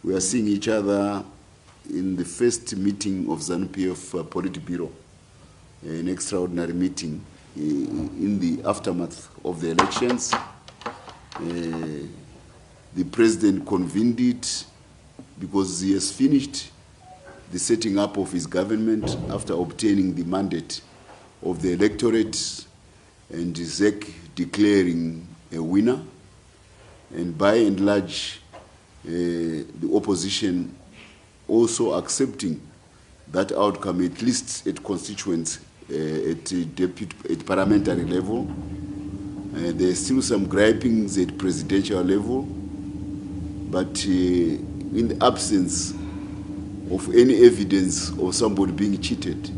We are seeing each other in the first meeting of ZANU PF Politburo, an extraordinary meeting in the aftermath of the elections. The president convened it because he has finished the setting up of his government after obtaining the mandate of the electorate and ZEC declaring a winner, and by and large the opposition also accepting that outcome, at least at constituents, at parliamentary level. There are still some gripings at presidential level, but in the absence of any evidence of somebody being cheated,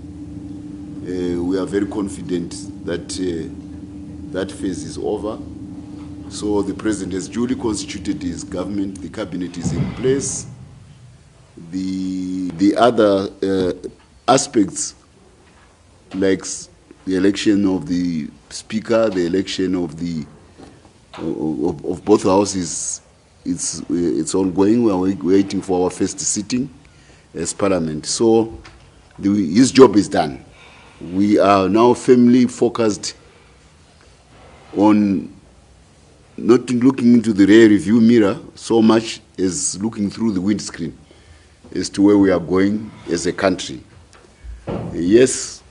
we are very confident that that phase is over. So the president has duly constituted his government, the cabinet is in place. The other aspects, like the election of the speaker, the election of the of both houses, it's ongoing. We are waiting for our first sitting as parliament. So his job is done. We are now firmly focused on not looking into the rear review mirror so much as looking through the windscreen as to where we are going as a country. Yes,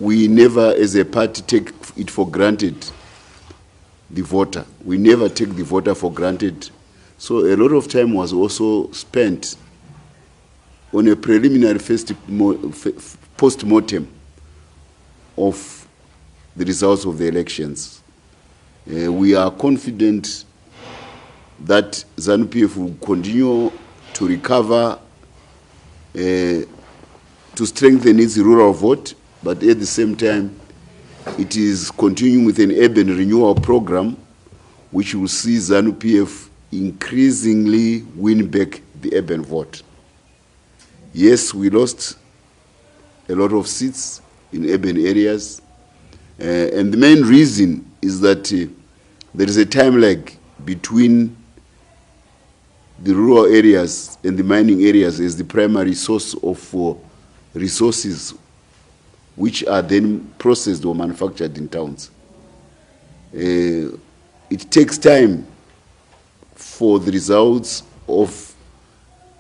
we never as a party take it for granted, the voter. We never take the voter for granted. So a lot of time was also spent on a preliminary post-mortem of the results of the elections. We are confident that ZANU PF will continue to recover, to strengthen its rural vote, but at the same time, it is continuing with an urban renewal program, which will see ZANU PF increasingly win back the urban vote. Yes, we lost a lot of seats in urban areas, and the main reason is that there is a time lag between the rural areas and the mining areas as the primary source of resources which are then processed or manufactured in towns. It takes time for the results of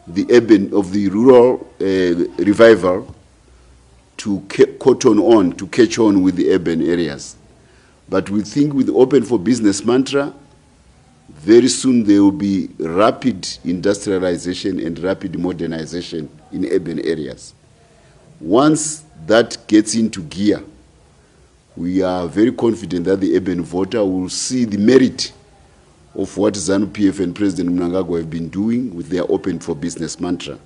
the urban, of the rural revival to catch on with the urban areas. But we think with the Open for Business mantra, very soon there will be rapid industrialization and rapid modernization in urban areas. Once that gets into gear, we are very confident that the urban voter will see the merit of what ZANU PF and President Mnangagwa have been doing with their Open for Business mantra.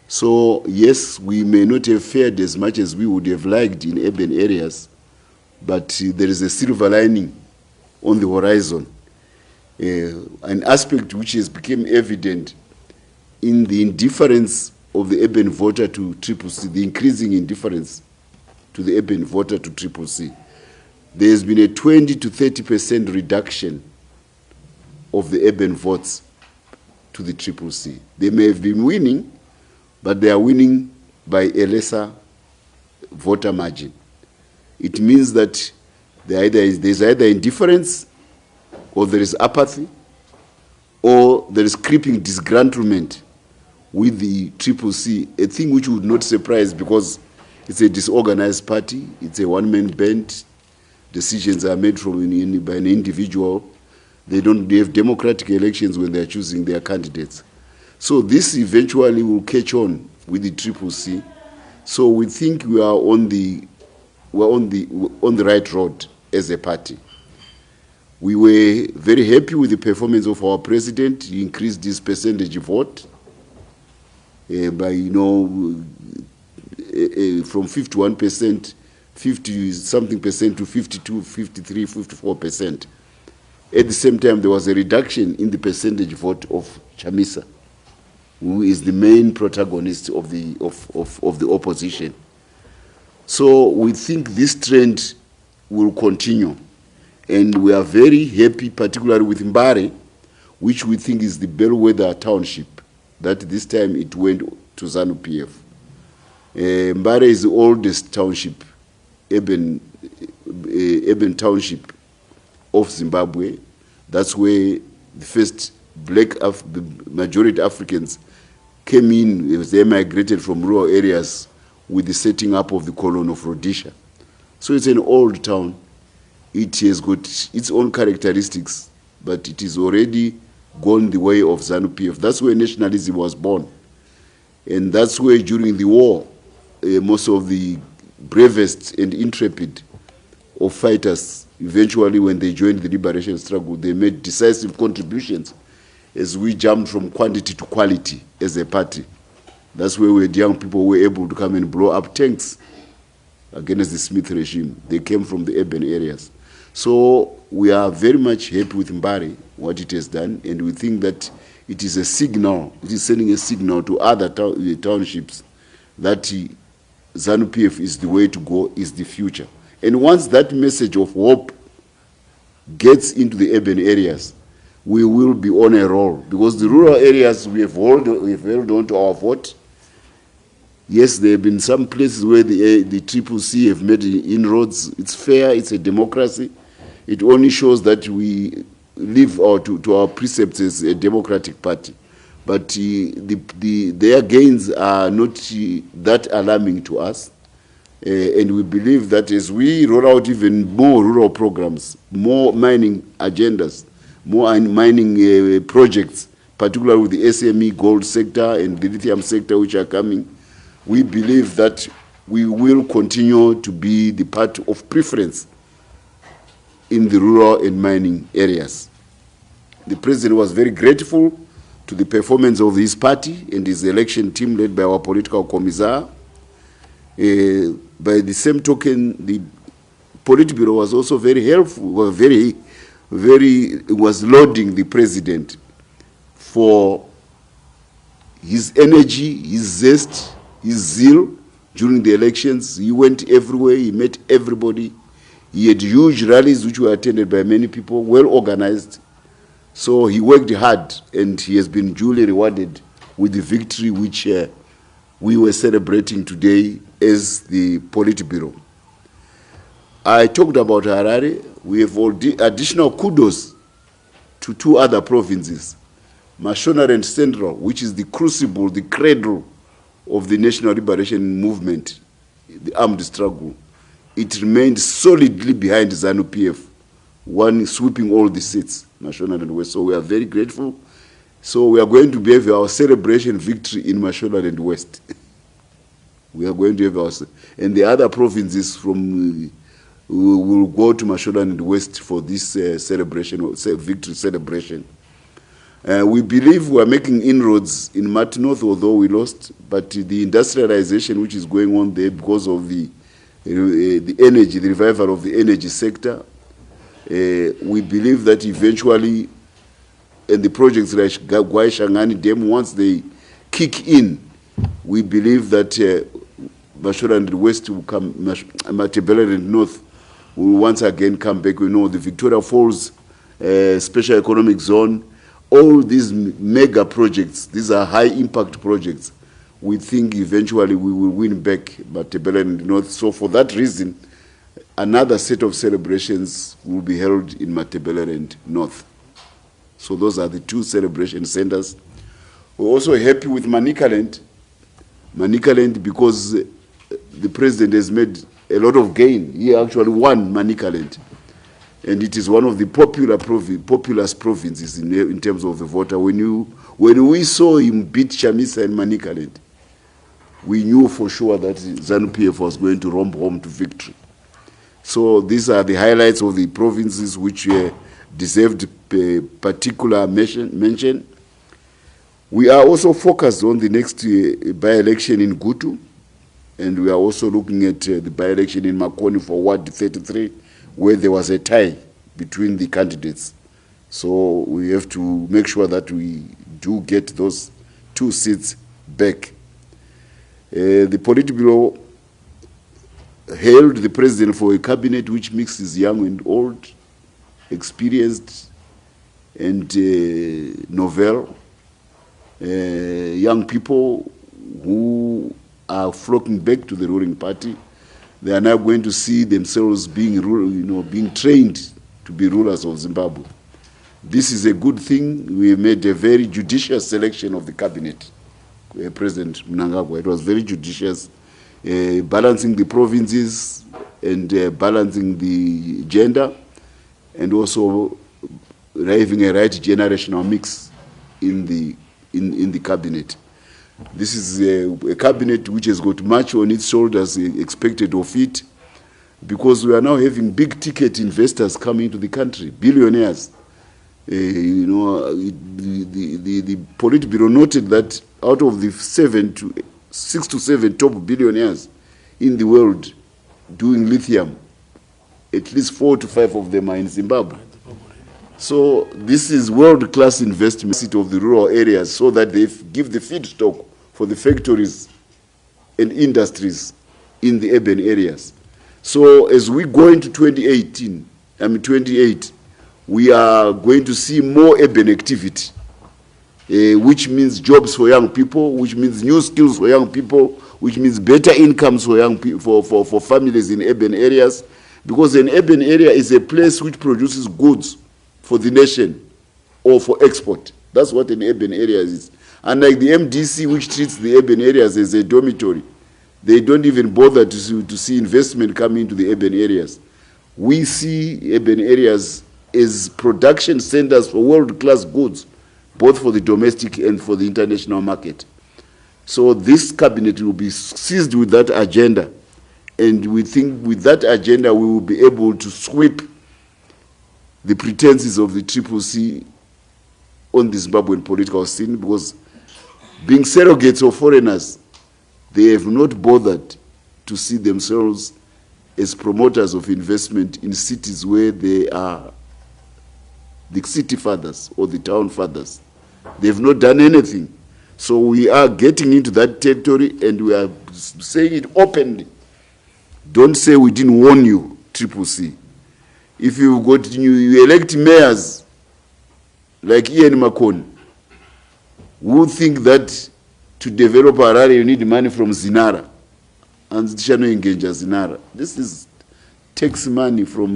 So yes, we may not have fared as much as we would have liked in urban areas, but there is a silver lining on the horizon. An aspect which has become evident in the indifference of the urban voter to CCC, the increasing indifference to the urban voter to CCC. There has been a 20 to 30% reduction of the urban votes to the CCC. They may have been winning, but they are winning by a lesser voter margin. It means that there's either indifference, or there is apathy, or there is creeping disgruntlement with the CCC, a thing which would not surprise because it's a disorganized party, it's a one-man band, decisions are made by an individual, they have democratic elections when they're choosing their candidates. So this eventually will catch on with the CCC. So we think we are on the right road as a party. We were very happy with the performance of our president. He increased his percentage vote by, from 51%, 50-something percent to 52, 53, 54%. At the same time, there was a reduction in the percentage vote of Chamisa, who is the main protagonist of the opposition. So we think this trend will continue. And we are very happy, particularly with Mbare, which we think is the bellwether township that this time it went to ZANU PF. Mbare is the oldest township, urban township of Zimbabwe. That's where the first the majority Africans came in. They migrated from rural areas with the setting up of the colony of Rhodesia. So it's an old town. It has got its own characteristics, but it is already gone the way of ZANU PF. That's where nationalism was born. And that's where during the war, most of the bravest and intrepid of fighters, eventually when they joined the liberation struggle, they made decisive contributions as we jumped from quantity to quality as a party. That's where young people were able to come and blow up tanks against the Smith regime. They came from the urban areas. So we are very much happy with Mbare, what it has done, and we think that it is a signal, it is sending a signal to other townships that ZANU PF is the way to go, is the future. And once that message of hope gets into the urban areas, we will be on a roll. Because the rural areas, we have held on to our vote. Yes, there have been some places where the CCC have made inroads. It's fair, it's a democracy. It only shows that we live to our precepts as a democratic party. But their gains are not that alarming to us. And we believe that as we roll out even more rural programs, more mining agendas, more mining projects, particularly with the SME gold sector and the lithium sector which are coming, we believe that we will continue to be the party of preference in the rural and mining areas. The president was very grateful to the performance of his party and his election team led by our political commissar. By the same token, the Politburo was also very helpful, was lauding the president for his energy, his zest, his zeal during the elections. He went everywhere, he met everybody. He had huge rallies which were attended by many people, well organized. So he worked hard and he has been duly rewarded with the victory which we were celebrating today as the Politburo. I talked about Harare. We have additional kudos to two other provinces, Mashonaland and Central, which is the crucible, the cradle of the national liberation movement, the armed struggle. It remained solidly behind ZANU PF, one sweeping all the seats, Mashonaland and West. So we are very grateful. So we are going to have our celebration victory in Mashonaland and West. We are going to have our, and the other provinces from will go to Mashonaland and West for this celebration, victory celebration. We believe we are making inroads in Mati North, although we lost, but the industrialization which is going on there because of the energy, the revival of the energy sector, we believe that eventually, and the projects like Gwai Shangani Dam, once they kick in, we believe that Mashonaland and West will come, Matabele and North will once again come back. We know the Victoria Falls Special Economic Zone, all these mega projects, these are high impact projects. We think eventually we will win back Matabele and North. So for that reason, another set of celebrations will be held in Matabele and North. So those are the two celebration centers. We're also happy with Manicaland. Manicaland because the president has made a lot of gain. He actually won Manicaland. And it is one of the populous provinces in terms of the voter. When we saw him beat Chamisa in Manicaland, we knew for sure that ZANU PF was going to romp home to victory. So these are the highlights of the provinces which deserved particular mention. We are also focused on the next by-election in Gutu, and we are also looking at the by-election in Makoni for Ward 33, where there was a tie between the candidates. So we have to make sure that we do get those 2 seats back. The Politburo hailed the president for a cabinet which mixes young and old, experienced and novel. young people who are flocking back to the ruling party. They are now going to see themselves being, being trained to be rulers of Zimbabwe. This is a good thing. We made a very judicious selection of the cabinet, President Mnangagwa. It was very judicious, balancing the provinces and balancing the gender, and also having a right generational mix in the cabinet. This is a cabinet which has got much on its shoulders expected of it, because we are now having big ticket investors coming into the country, billionaires. The Politburo noted that out of the 6 to 7 top billionaires in the world doing lithium, at least 4 to 5 of them are in Zimbabwe. So this is world-class investment of the rural areas, so that they give the feedstock for the factories and industries in the urban areas. So as we go into 28, we are going to see more urban activity, which means jobs for young people, which means new skills for young people, which means better incomes for young people, for families in urban areas, because an urban area is a place which produces goods for the nation or for export. That's what an urban area is. Unlike the MDC, which treats the urban areas as a dormitory, they don't even bother to see investment coming into the urban areas. We see urban areas as production centers for world-class goods, both for the domestic and for the international market. So this cabinet will be seized with that agenda, and we think with that agenda we will be able to sweep the pretenses of the CCC on the Zimbabwean political scene, because being surrogates of foreigners, they have not bothered to see themselves as promoters of investment in cities where they are the city fathers or the town fathers. They have not done anything. So we are getting into that territory, and we are saying it openly. Don't say we didn't warn you, CCC. If you elect mayors like Ian Makon, who think that to develop Harare you need money from Zinara, and Shano Engager Zinara. This is tax money from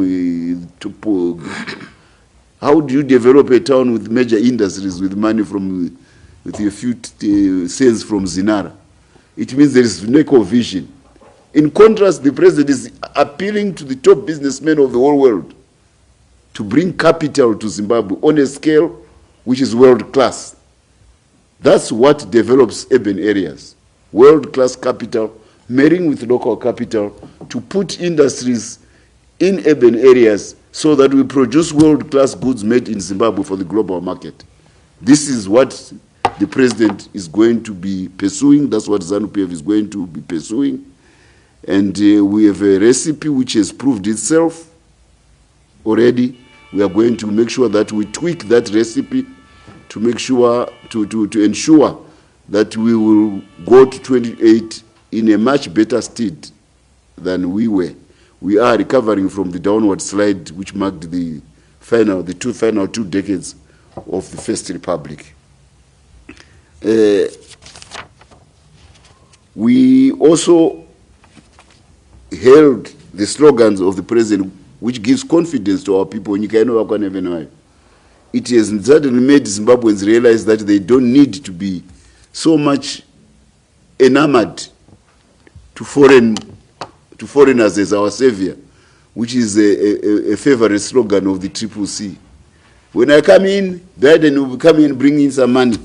how do you develop a town with major industries with money from with a few sales from Zinara? It means there is lack of vision. In contrast, the president is appealing to the top businessmen of the whole world to bring capital to Zimbabwe on a scale which is world-class. That's what develops urban areas. World-class capital, marrying with local capital to put industries in urban areas so that we produce world-class goods made in Zimbabwe for the global market. This is what the president is going to be pursuing. That's what ZANU PF is going to be pursuing. And we have a recipe which has proved itself already. We are going to make sure that we tweak that recipe to make sure, to ensure that we will go to 28 in a much better state than we were. We are recovering from the downward slide which marked the final 2 decades of the First Republic. We also held the slogans of the president, which gives confidence to our people. It has suddenly made Zimbabweans realize that they don't need to be so much enamored to foreigners as our savior, which is a favorite slogan of the CCC. When I come in, Biden will come in and bring in some money.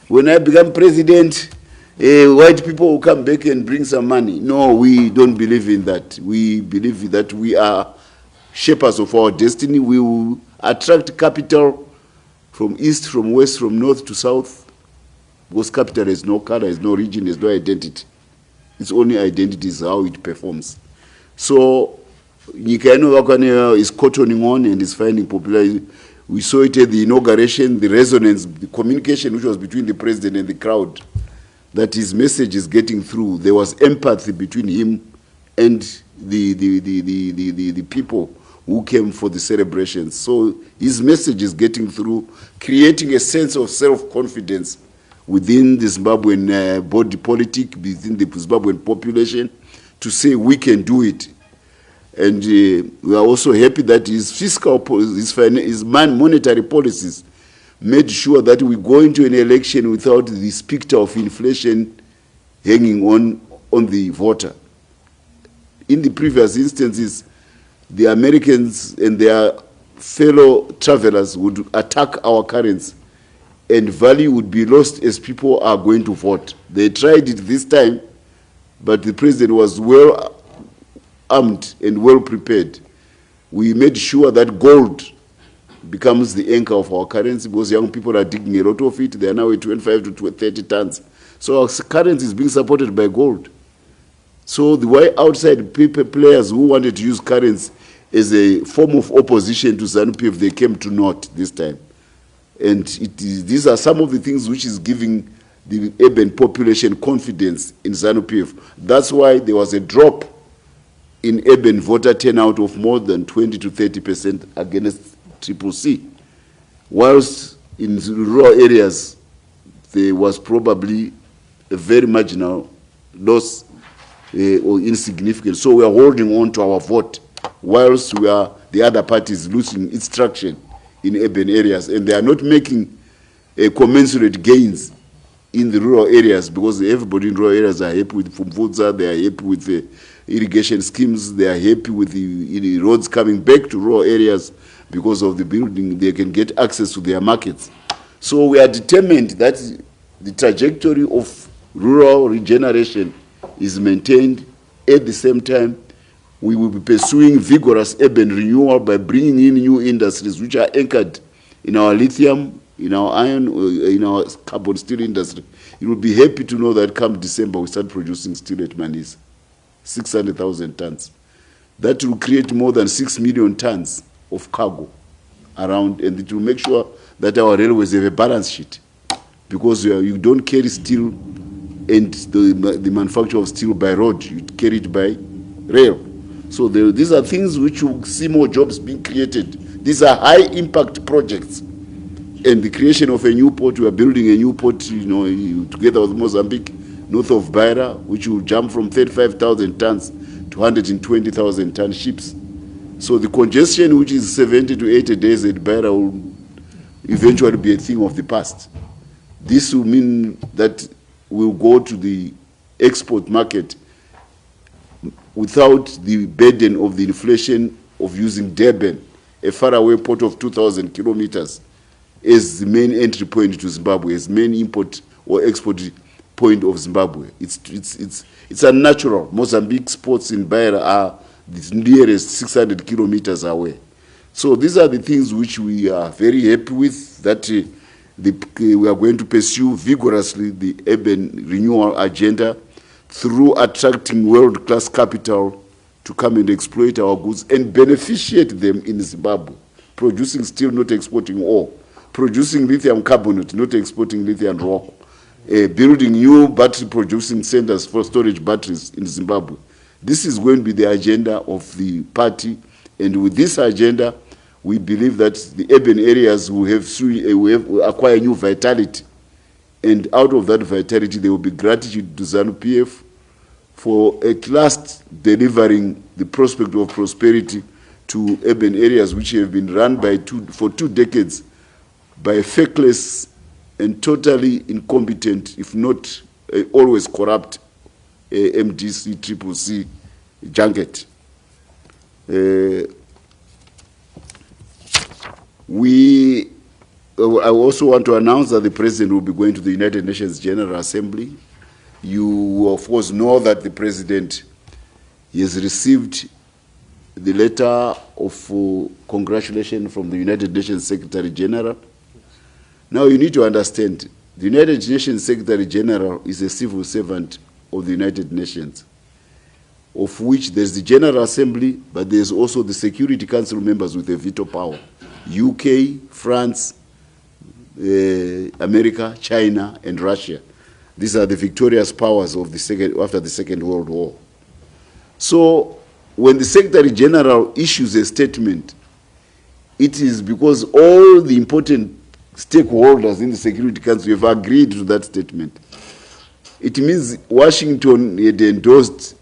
When I become president, white people will come back and bring some money. No, we don't believe in that. We believe that we are shapers of our destiny. We will attract capital from east, from west, from north to south, because capital has no color, has no region, has no identity. Its only identity is how it performs. So Nyika is cottoning on and is finding popularity. We saw it at the inauguration, the resonance, the communication which was between the president and the crowd, that his message is getting through. There was empathy between him and the people who came for the celebrations. So his message is getting through, creating a sense of self-confidence within the Zimbabwean body politic, within the Zimbabwean population, to say we can do it. And we are also happy that his fiscal, his monetary policies made sure that we go into an election without the specter of inflation hanging on the voter. In the previous instances, the Americans and their fellow travelers would attack our currency, and value would be lost as people are going to vote. They tried it this time, but the president was well armed and well prepared. We made sure that gold becomes the anchor of our currency, because young people are digging a lot of it. They are now at 25 to 30 tons. So our currency is being supported by gold. So the way outside players who wanted to use currency as a form of opposition to ZANU PF, they came to naught this time. And these are some of the things which is giving the urban population confidence in ZANU PF. That's why there was a drop in urban voter turnout of more than 20 to 30% against CCC. Whilst in rural areas, there was probably a very marginal loss or insignificant. So we are holding on to our vote, whilst the other parties losing its traction in urban areas, and they are not making commensurate gains in the rural areas, because everybody in rural areas are happy with Fumvudza, they are happy with the irrigation schemes, they are happy with the roads coming back to rural areas because of the building, they can get access to their markets. So we are determined that the trajectory of rural regeneration is maintained. At the same time, we will be pursuing vigorous urban renewal by bringing in new industries which are anchored in our lithium, in our iron, in our carbon steel industry. You will be happy to know that come December we start producing steel at Manisa, 600,000 tons. That will create more than 6 million tons of cargo around, and it will make sure that our railways have a balance sheet, because you don't carry steel and the manufacture of steel by road, you carry it by rail. So these are things which will see more jobs being created. These are high impact projects. And the creation of a new port, we are building a new port, together with Mozambique, north of Beira, which will jump from 35,000 tons to 120,000 ton ships. So the congestion, which is 70 to 80 days at Beira, will eventually be a thing of the past. This will mean that we'll go to the export market without the burden of the inflation of using Durban, a faraway port of 2,000 kilometers, as the main entry point to Zimbabwe, as main import or export point of Zimbabwe. It's unnatural. Mozambique's ports in Beira are the nearest 600 kilometers away. So these are the things which we are very happy with, that we are going to pursue vigorously the urban renewal agenda through attracting world-class capital to come and exploit our goods and beneficiate them in Zimbabwe, producing steel, not exporting ore, producing lithium carbonate, not exporting lithium rock, building new battery producing centers for storage batteries in Zimbabwe. This is going to be the agenda of the party, and with this agenda, we believe that the urban areas will acquire new vitality, and out of that vitality, there will be gratitude to ZANU PF for at last delivering the prospect of prosperity to urban areas which have been run for 2 decades by a faithless and totally incompetent, if not always corrupt, MDC, CCC junket. I also want to announce that the President will be going to the United Nations General Assembly. You, of course, know that the President has received the letter of congratulation from the United Nations Secretary General. Now, you need to understand, the United Nations Secretary General is a civil servant of the United Nations, of which there's the General Assembly, but there's also the Security Council members with a veto power. UK, France, America, China, and Russia. These are the victorious powers of after the Second World War. So when the Secretary General issues a statement, it is because all the important stakeholders in the Security Council have agreed to that statement. It means Washington had endorsed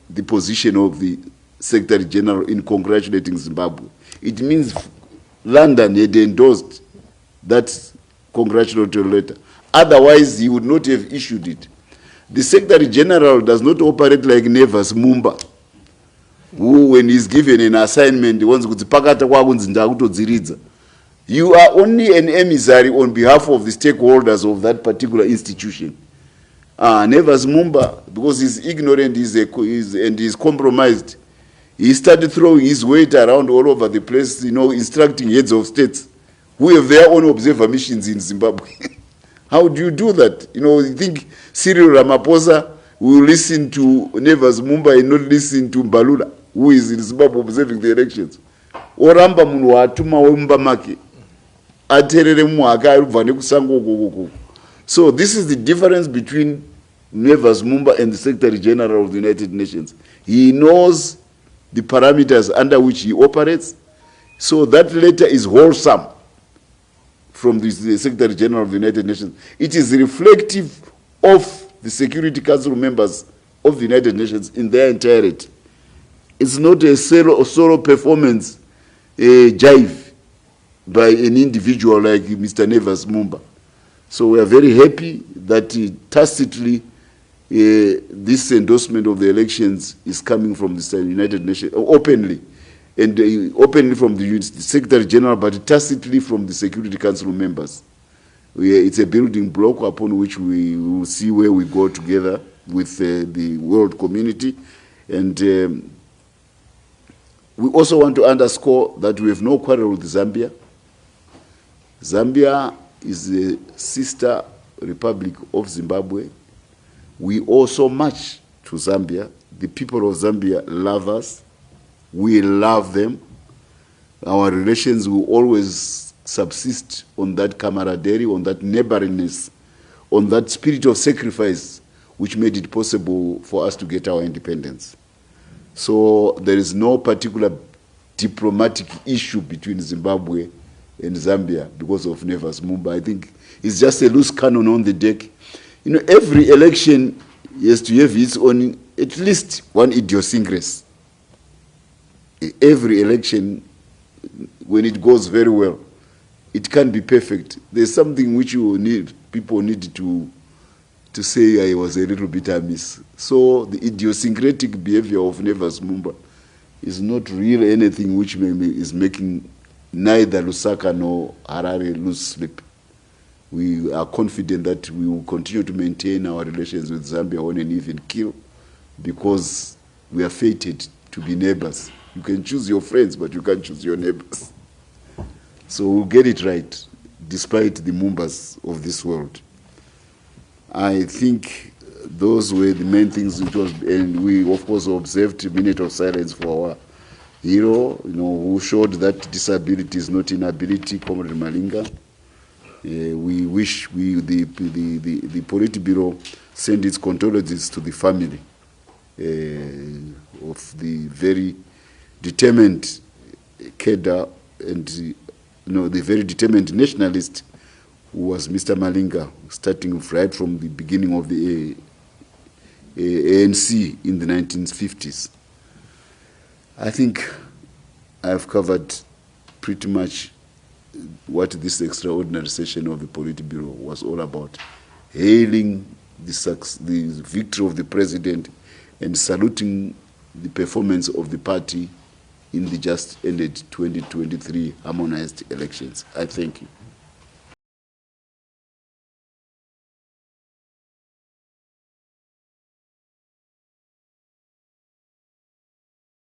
the position of the Secretary General in congratulating Zimbabwe. It means London had endorsed that congratulatory letter. Otherwise, he would not have issued it. The Secretary General does not operate like Nevers Mumba, who, when he's given an assignment, he wants to pakata kwakunzi ndakutodziridza. You are only an emissary on behalf of the stakeholders of that particular institution. Nevers Mumba, because he's ignorant and he's compromised, he started throwing his weight around all over the place, you know, instructing heads of states who have their own observer missions in Zimbabwe. How do you do that? You know, you think Cyril Ramaphosa will listen to Nevers Mumba and not listen to Mbalula, who is in Zimbabwe observing the elections? Oramba munhu watuma wemumba make aterere muhaka aribva nekusango kokoko. So this is the difference between Nevers Mumba and the Secretary General of the United Nations. He knows the parameters under which he operates. So that letter is wholesome from the Secretary General of the United Nations. It is reflective of the Security Council members of the United Nations in their entirety. It's not a solo performance, a jive by an individual like Mr. Nevers Mumba. So we are very happy that tacitly this endorsement of the elections is coming from the United Nations, openly, and openly from the Secretary General, but tacitly from the Security Council members. It's a building block upon which we will see where we go together with the world community. And we also want to underscore that we have no quarrel with Zambia. Zambia is a sister republic of Zimbabwe. We owe so much to Zambia. The people of Zambia love us. We love them. Our relations will always subsist on that camaraderie, on that neighborliness, on that spirit of sacrifice which made it possible for us to get our independence. So there is no particular diplomatic issue between Zimbabwe and Zambia because of Nevers Mumba. I think it's just a loose cannon on the deck. You know, every election has to have its own, at least one idiosyncrasy. Every election, when it goes very well, it can't be perfect. There's something which you need, people need to say I was a little bit amiss. So the idiosyncratic behavior of Nevers Mumba is not really anything which is making neither Lusaka nor Harare lose sleep. We are confident that we will continue to maintain our relations with Zambia on an even keel because we are fated to be neighbors. You can choose your friends, but you can't choose your neighbors. So we'll get it right, despite the Mumbas of this world. I think those were the main things which was, and we of course observed a minute of silence for our hero, you know, who showed that disability is not inability, Comrade Malinga. We wish the Politburo send its condolences to the family of the very determined cadre and the very determined nationalist who was Mr. Malinga, starting right from the beginning of the ANC in the 1950s. I think I've covered pretty much what this extraordinary session of the Politburo was all about, hailing the victory of the president and saluting the performance of the party in the just ended 2023 harmonized elections. I thank you.